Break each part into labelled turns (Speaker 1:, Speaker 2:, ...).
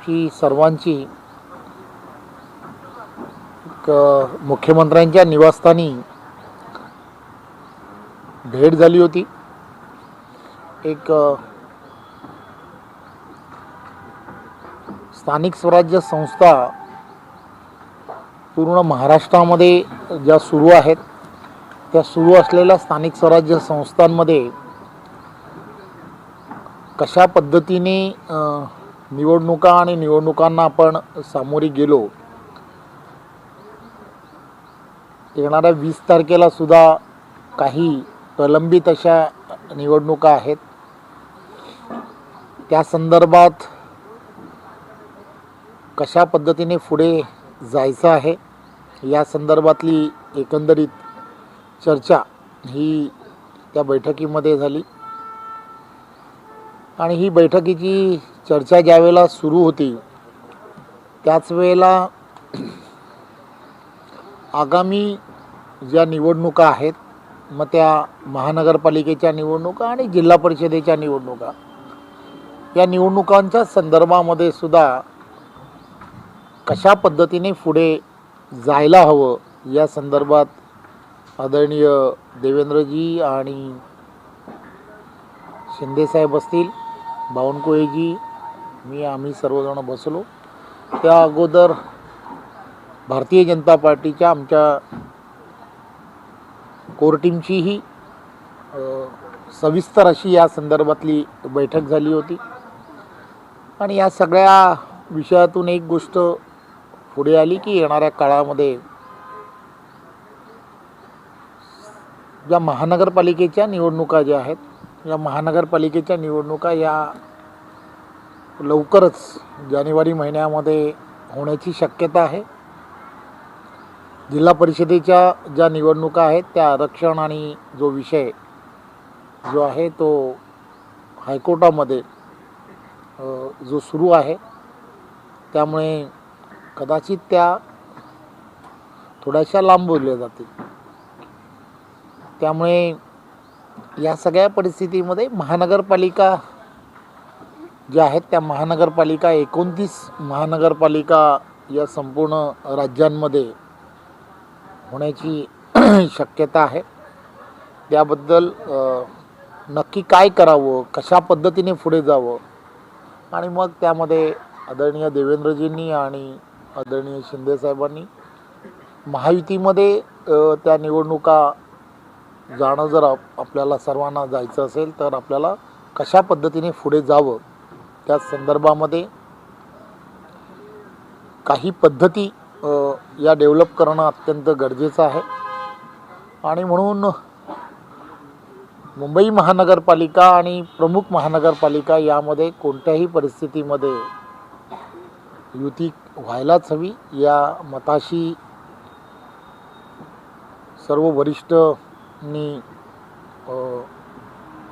Speaker 1: आमची सर्वांची मुख्यमंत्र्यांच्या निवासस्थानी भेट झाली होती। एक स्थानिक स्वराज्य संस्था पूर्ण महाराष्ट्रामध्ये ज्या सुरू आहेत त्या सुरू असलेल्या स्थानिक स्वराज्य संस्थांमध्ये कशा पद्धतीने निवडणुका आणि निवडणुकांना आपण सामोरे गेलो। येणाऱ्या 20 तारखेला सुद्धा काही प्रलंबित अशा निवडणुका आहेत। त्या संदर्भात कशा पद्धतीने पुढे जायचं आहे या संदर्भातली एकंदरीत चर्चा ही त्या बैठकीमध्ये झाली। आणि ही बैठकीची चर्चा ज्यावेळेला सुरू होती त्याच वेळेला आगामी ज्या निवडणुका आहेत, मग त्या महानगरपालिकेच्या निवडणुका आणि जिल्हा परिषदेच्या निवडणुका, या निवडणुकांच्या संदर्भामध्ये सुद्धा कशा पद्धतीने पुढे जायला हवं या संदर्भात आदरणीय देवेंद्रजी आणि शिंदेसाहेब असतील, बावनकुळेजी, आम्ही सर्वजण बसलो। त्या अगोदर भारतीय जनता पार्टीच्या आमच्या कोर टीमचीही सविस्तर अशी या संदर्भातली बैठक झाली होती। आणि या सगळ्या विषयातून एक गोष्ट पुढे आली की येणाऱ्या काळामध्ये ज्या महानगरपालिकेच्या निवडणुका ज्या आहेत, या महानगरपालिकेच्या निवडणुका या लवकरच जानेवारी महिन्यामध्ये होण्याची शक्यता आहे। जिल्हा परिषदेच्या ज्या निवडणुका आहेत त्या आरक्षण आणि जो विषय जो आहे तो हायकोर्टामध्ये जो सुरू आहे, त्यामुळे कदाचित त्या थोड्याशा लांबवल्या जातील। त्यामुळे या सगळ्या परिस्थितीमध्ये महानगरपालिका ज्या आहेत त्या महानगरपालिका 29 महानगरपालिका या संपूर्ण राज्यांमध्ये होण्याची शक्यता आहे। त्याबद्दल नक्की काय करावं, कशा पद्धतीने पुढे जावं, आणि मग त्यामध्ये आदरणीय देवेंद्रजींनी आणि आदरणीय शिंदेसाहेबांनी महायुतीमध्ये त्या निवडणुका जाणं जर आपल्याला सर्वांना जायचं असेल तर आपल्याला कशा पद्धतीने पुढे जावं त्या संदर्भामध्ये काही पद्धती या डेव्हलप करणं अत्यंत गरजेचं आहे। आणि म्हणून मुंबई महानगरपालिका आणि प्रमुख महानगरपालिका यामध्ये कोणत्याही परिस्थितीमध्ये युती व्हायलाच हवी या मताशी सर्व वरिष्ठांनी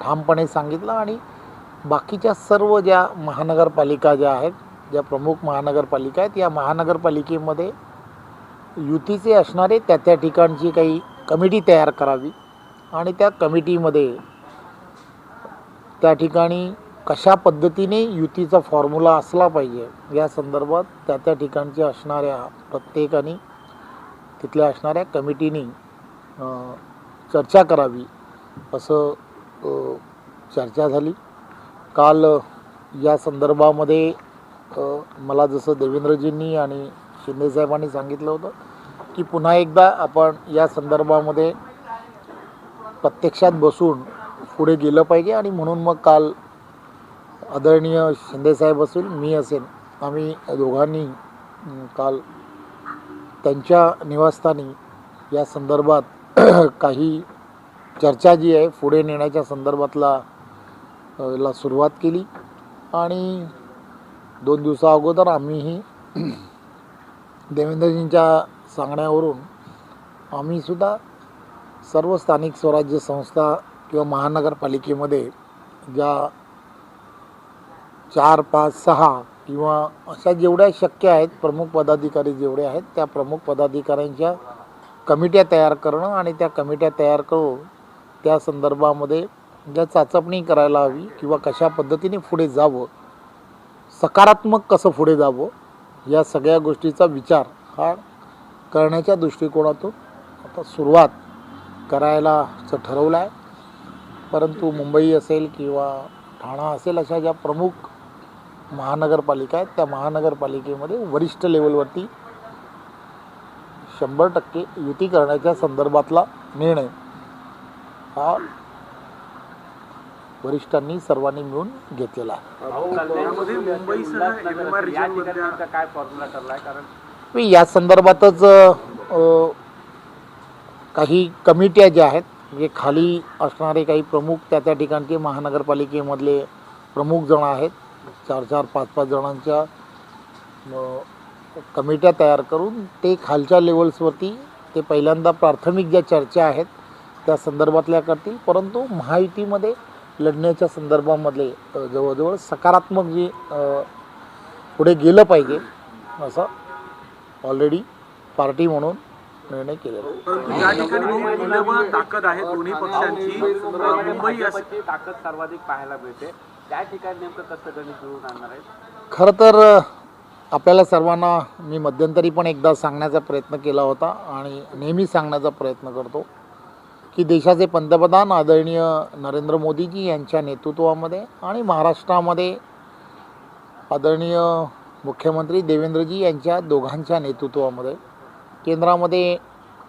Speaker 1: ठामपणे सांगितलं। आणि बाकीच्या सर्व ज्या महानगरपालिका ज्या आहेत, ज्या प्रमुख महानगरपालिका आहेत, या महानगरपालिकेमध्ये युतीचे असणारे त्या ठिकाणची काही कमिटी तयार करावी आणि त्या कमिटीमध्ये त्या ठिकाणी कशा पद्धतीने युतीचा फॉर्म्युला असला पाहिजे या संदर्भात त्या ठिकाणच्या असणाऱ्या प्रत्येकाने तिथल्या असणाऱ्या कमिटीनी चर्चा करावी असं चर्चा झाली। काल या संदर्भामध्ये मला जसं देवेंद्रजींनी आणि शिंदेसाहेबांनी सांगितलं होतं की पुन्हा एकदा आपण या संदर्भामध्ये प्रत्यक्षात बसून पुढे गेलं पाहिजे। आणि म्हणून मग काल आदरणीय शिंदेसाहेब असेल, मी असेल, आम्ही दोघांनी काल त्यांच्या निवासस्थानी या संदर्भात काही चर्चा जी आहे पुढे नेण्याच्या संदर्भातला ला सुरुवात केली। आणि 2 दिवसा अगोदर आम्हीही देवेंद्रजींच्या सांगण्यावरून आम्हीसुद्धा सर्व स्थानिक स्वराज्य संस्था किंवा महानगरपालिकेमध्ये ज्या 4, 5, 6 किंवा अशा जेवढ्या शक्य आहेत प्रमुख पदाधिकारी जेवढे आहेत त्या प्रमुख पदाधिकाऱ्यांच्या कमिट्या तयार करणं आणि त्या कमिट्या तयार करून त्या संदर्भामध्ये ज्या चाचपणी करायला हवी किंवा कशा पद्धतीने पुढे जावं सकारात्मक कसं पुढे जावं या सगळ्या गोष्टीचा विचार हा करण्याच्या दृष्टिकोनातून आता सुरुवात करायला ठरवलं आहे. परंतु मुंबई असेल किंवा ठाणा असेल अशा ज्या प्रमुख महानगरपालिका आहेत त्या महानगरपालिकेमध्ये वरिष्ठ लेवलवरती 100% युती करण्याच्या संदर्भातला निर्णय हा वरिष्ठांनी सर्वांनी मिळून घेतलेला आहे. या संदर्भातच काही कमिट्या ज्या आहेत म्हणजे खाली असणारे काही प्रमुख त्या ठिकाणचे महानगरपालिकेमधले प्रमुख जण आहेत 4-4, 5-5 जणांच्या कमिट्या तयार करून ते खालच्या लेवल्सवरती ते पहिल्यांदा प्राथमिक ज्या चर्चा आहेत त्या संदर्भातल्या करतील. परंतु महायुतीमध्ये लढण्याच्या संदर्भामधले जवळजवळ सकारात्मक जी पुढे गेलं पाहिजे असं ऑलरेडी पार्टी म्हणून निर्णय केलेला
Speaker 2: आहे. ताकद आहे दोन्ही पक्षांची, मुंबई
Speaker 3: ताकद सर्वाधिक पाहायला मिळते. त्या ठिकाणी नेमकं कसं गणित जुळून आणणार आहे?
Speaker 1: खरं तर आपल्याला सर्वांना मी मध्यंतरी पण एकदा सांगण्याचा प्रयत्न केला होता आणि नेहमी सांगण्याचा प्रयत्न करतो की देशाचे पंतप्रधान आदरणीय नरेंद्र मोदीजी यांच्या नेतृत्वामध्ये आणि महाराष्ट्रामध्ये आदरणीय मुख्यमंत्री देवेंद्रजी यांच्या दोघांच्या नेतृत्वामध्ये केंद्रामध्ये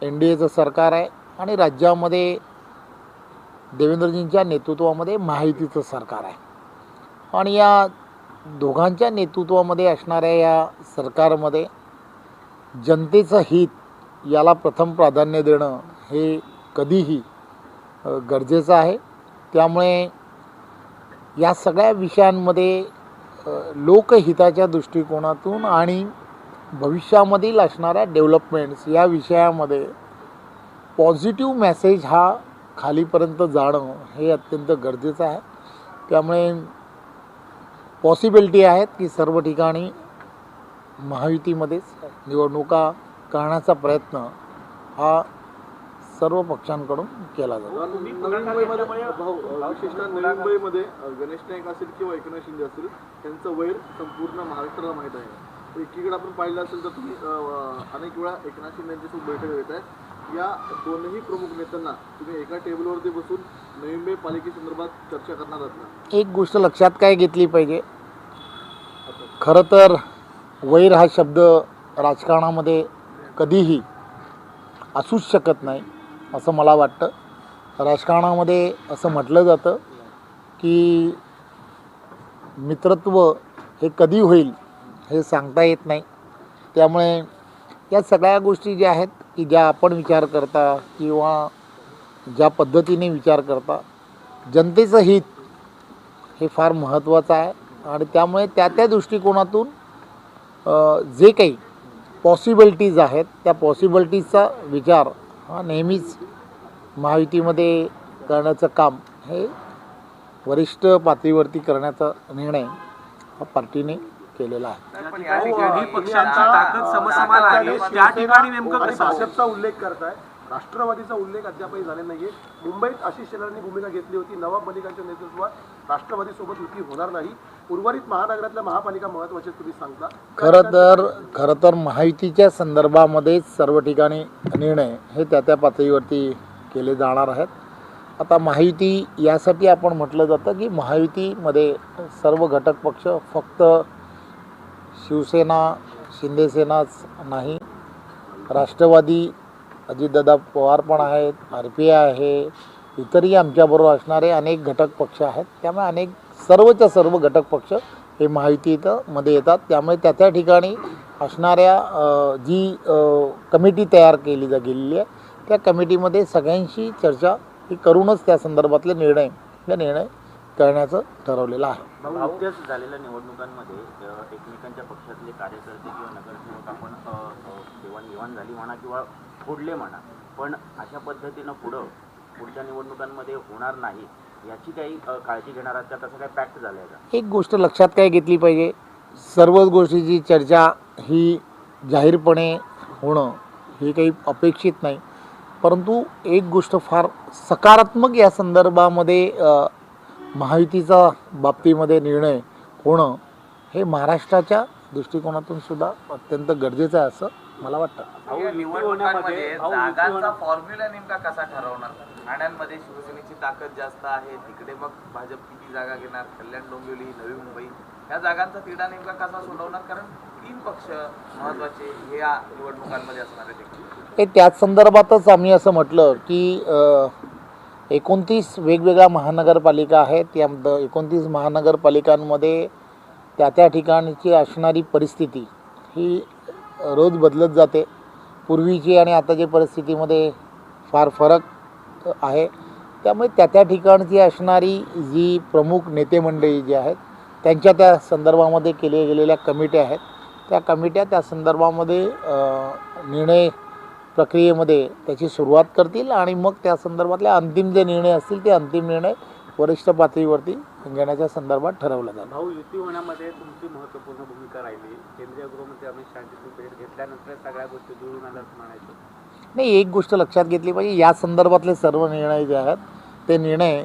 Speaker 1: NDAचं सरकार आहे आणि राज्यामध्ये देवेंद्रजींच्या नेतृत्वामध्ये महायुतीचं सरकार आहे. आणि या दोघांच्या नेतृत्वामध्ये असणाऱ्या या सरकारमध्ये जनतेचं हित याला प्रथम प्राधान्य देणं हे कधीही गरजेचं आहे. त्यामुळे या सगळ्या विषयांमध्ये लोकहिताच्या दृष्टिकोनातून आणि भविष्यामधील असणाऱ्या डेव्हलपमेंट्स या विषयामध्ये पॉझिटिव्ह मेसेज हा खालीपर्यंत जाणं हे अत्यंत गरजेचं आहे. त्यामुळे पॉसिबिलिटी आहेत की सर्व ठिकाणी महायुतीमध्येच निवडणुका करण्याचा प्रयत्न हा सर्व पक्षांकडून केला जातो.
Speaker 2: विशेषतः नवी मुंबईमध्ये गणेश नाईक असेल किंवा एकनाथ शिंदे असेल त्यांचं वैर संपूर्ण महाराष्ट्राला माहीत आहे. एकीकडे आपण पाहिलं असेल तर तुम्ही अनेक वेळा एकनाथ शिंदे यांच्यासोबत बैठक घेत आहे. या दोनही प्रमुख नेत्यांना तुम्ही एका टेबलवरती बसून नवी मुंबई पालिकेसंदर्भात चर्चा करणार आहात ना?
Speaker 1: एक गोष्ट लक्षात काय घेतली पाहिजे, खरं तर वैर हा शब्द राजकारणामध्ये कधीही असूच शकत नाही असं मला वाटतं. राजकारणामध्ये असं म्हटलं जातं की मित्रत्व हे कधी होईल हे सांगता येत नाही. त्यामुळे या सगळ्या गोष्टी ज्या आहेत की ज्या आपण विचार करता किंवा ज्या पद्धतीने विचार करता जनतेचं हित हे फार महत्त्वाचं आहे. आणि त्यामुळे त्या दृष्टिकोनातून जे काही पॉसिबिलिटीज आहेत त्या पॉसिबिलिटीजचा विचार हा नेहमीच महायुतीमध्ये करण्याचं काम हे वरिष्ठ पातळीवरती करण्याचा निर्णय हा पार्टीने केलेला आहे.
Speaker 2: पक्षांची ताकद समसमान आहे. त्या ठिकाणी नेमकं भाजपचा उल्लेख करताय, राष्ट्रवादीचा उल्लेख अद्यापही झालेला नाहीये. मुंबईत आशिष शेलारांनी भूमिका घेतली होती. नवाब मलिकांच्या नेतृत्वात राष्ट्रवादीसोबत युती होणार नाही. उर्वरित महानगरातल्या महापालिका महत्त्वाचे तुम्ही सांगता.
Speaker 1: खरं तर महायुतीच्या संदर्भामध्ये सर्व ठिकाणी निर्णय हे त्या पातळीवरती केले जाणार आहेत. आता महायुती यासाठी आपण म्हटलं जातं की महायुतीमध्ये सर्व घटक पक्ष फक्त शिवसेना शिंदेसेनाच नाही, राष्ट्रवादी अजितदादा पवार पण आहेत, RPI आहे, इतरही आमच्याबरोबर असणारे अनेक घटक पक्ष आहेत. त्यामुळे सर्वच्या सर्व घटक पक्ष हे महायुतीमध्ये येतात. त्यामुळे त्या ठिकाणी असणाऱ्या जी कमिटी तयार केली गेलेली आहे त्या कमिटीमध्ये सगळ्यांशी चर्चा ही करूनच त्या संदर्भातले निर्णय करण्याचं ठरवलेलं आहे.
Speaker 3: नुकत्याच झालेल्या निवडणुकांमध्ये एकमेकांच्या पक्षातले कार्यकर्ते किंवा नगरसेवक आपण देवाणघेवाण झाली म्हणा किंवा फोडले म्हणा, पण अशा पद्धतीनं पुढच्या निवडणुकांमध्ये होणार नाही याची काही काळजी घेणार आहात का? तसं काही पॅक्ट झालं आहे का?
Speaker 1: एक गोष्ट लक्षात काय घेतली पाहिजे, सर्वच गोष्टीची चर्चा ही जाहीरपणे होणं हे काही अपेक्षित नाही. परंतु एक गोष्ट फार सकारात्मक या संदर्भामध्ये महायुतीचा बाबतीमध्ये निर्णय होणं हे महाराष्ट्राच्या दृष्टिकोनातून सुद्धा अत्यंत गरजेचं आहे असं मला वाटतं.
Speaker 4: या निवडणुकांमध्ये जागांचा फॉर्म्युला नेमका कसा ठरवणार? ठाण्यामध्ये शिवसेनेची ताकद जास्त आहे, तिकडे मग भाजप किती जागा घेणार, कल्याण डोंबिवली, नवी मुंबई, या जागांचा तिढा नेमका कसा सोडवणार? कारण 3 पक्ष महत्वाचे हे या निवडणुकांमध्ये असणार आहेत.
Speaker 1: हे त्याच संदर्भातच आम्ही असं म्हटलं की 29 वेगवेगळ्या महानगरपालिका आहेत. या 29 महानगरपालिकांमध्ये त्या ठिकाणची असणारी परिस्थिती ही रोज बदलत जाते. पूर्वीची आणि आताची परिस्थितीमध्ये फार फरक आहे. त्यामुळे त्या ठिकाणची असणारी जी प्रमुख नेते मंडळी जी आहेत त्यांच्या त्या संदर्भामध्ये केल्या गेलेल्या कमिट्या आहेत, त्या कमिट्या त्या संदर्भामध्ये निर्णय प्रक्रियेमध्ये त्याची सुरुवात करतील आणि मग त्या संदर्भातले अंतिम जे निर्णय असतील ते अंतिम निर्णय वरिष्ठ पातळीवरती घेण्याच्या संदर्भात ठरवलं जातं.
Speaker 5: भाऊ, युती होण्यामध्ये तुमची महत्त्वपूर्ण भूमिका राहिली. केंद्रीय गृहमंत्री अमित शहाची भेट घेतल्यानंतर सगळ्या गोष्टी जुळून आल्याच म्हणायचं.
Speaker 1: नाही, एक गोष्ट लक्षात घेतली पाहिजे, या संदर्भातले सर्व निर्णय जे आहेत ते निर्णय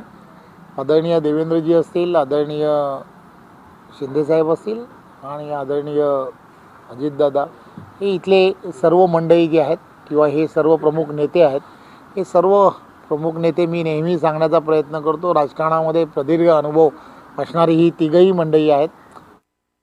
Speaker 1: आदरणीय देवेंद्रजी असतील, आदरणीय शिंदेसाहेब असतील आणि आदरणीय अजितदादा, हे इथले सर्व मंडळी जे आहेत किंवा हे सर्व प्रमुख नेते आहेत, हे सर्व प्रमुख नेते मी नेहमी सांगण्याचा प्रयत्न करतो, राजकारणामध्ये प्रदीर्घ अनुभव असणारी ही तिघही मंडळी आहेत.